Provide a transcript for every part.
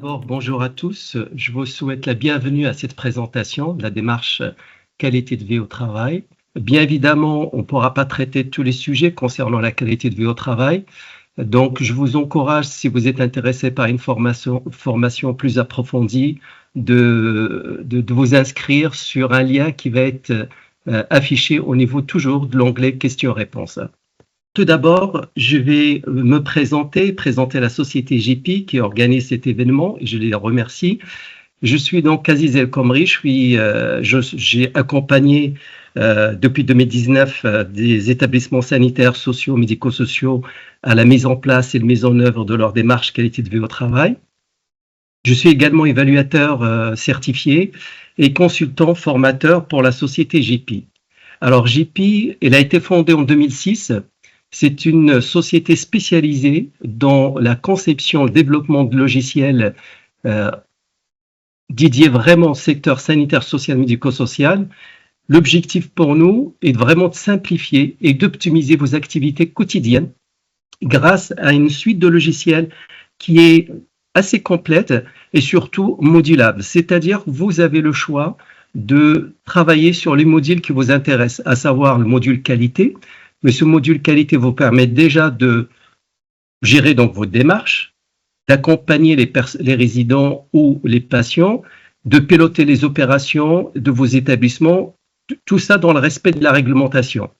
d'abord, bonjour à tous. Je vous souhaite la bienvenue à cette présentation de la démarche qualité de vie au travail. Bien évidemment, on ne pourra pas traiter tous les sujets concernant la qualité de vie au travail. Donc, je vous encourage, si vous êtes intéressé par une formation plus approfondie, de vous inscrire sur un lien qui va être affiché au niveau toujours de l'onglet questions-réponses. Tout d'abord, je vais me présenter la société JP qui organise cet événement et je les remercie. Je suis donc Aziz El Khomri, j'ai accompagné depuis 2019 des établissements sanitaires, sociaux, médico-sociaux à la mise en place et la mise en œuvre de leur démarche qualité de vie au travail. Je suis également évaluateur certifié et consultant formateur pour la société JP. Alors JP, elle a été fondée en 2006. C'est une société spécialisée dans la conception et le développement de logiciels dédiés vraiment au secteur sanitaire, social, médico-social. L'objectif pour nous est vraiment de simplifier et d'optimiser vos activités quotidiennes grâce à une suite de logiciels qui est assez complète et surtout modulable. C'est-à-dire vous avez le choix de travailler sur les modules qui vous intéressent, à savoir le module qualité. Mais ce module qualité vous permet déjà de gérer donc votre démarche, d'accompagner les résidents ou les patients, de piloter les opérations de vos établissements, tout ça dans le respect de la réglementation.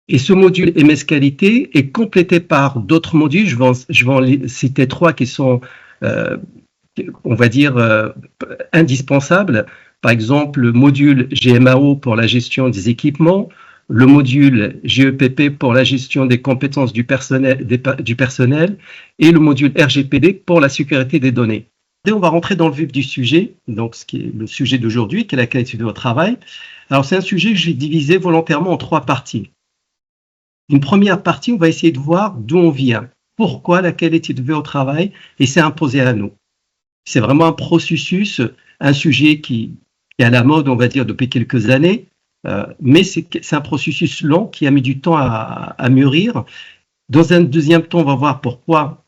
Et ce module MS Qualité est complété par d'autres modules, je vais en citer 3 qui sont, on va dire, indispensables. Par exemple, le module GMAO pour la gestion des équipements, le module GEPP pour la gestion des compétences du personnel et le module RGPD pour la sécurité des données. Et on va rentrer dans le vif du sujet, donc ce qui est le sujet d'aujourd'hui, qui est la qualité de votre travail. Alors c'est un sujet que j'ai divisé volontairement en 3 parties. Une première partie, on va essayer de voir d'où on vient, pourquoi la qualité de vie au travail, et c'est imposé à nous. C'est vraiment un processus, un sujet qui est à la mode, on va dire, depuis quelques années, mais c'est un processus long qui a mis du temps à mûrir. Dans un deuxième temps, on va voir pourquoi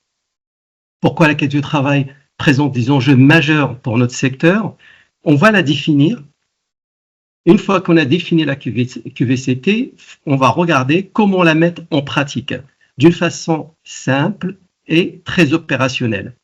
la qualité du travail présente des enjeux majeurs pour notre secteur. On va la définir. Une fois qu'on a défini la QVCT, on va regarder comment la mettre en pratique d'une façon simple et très opérationnelle.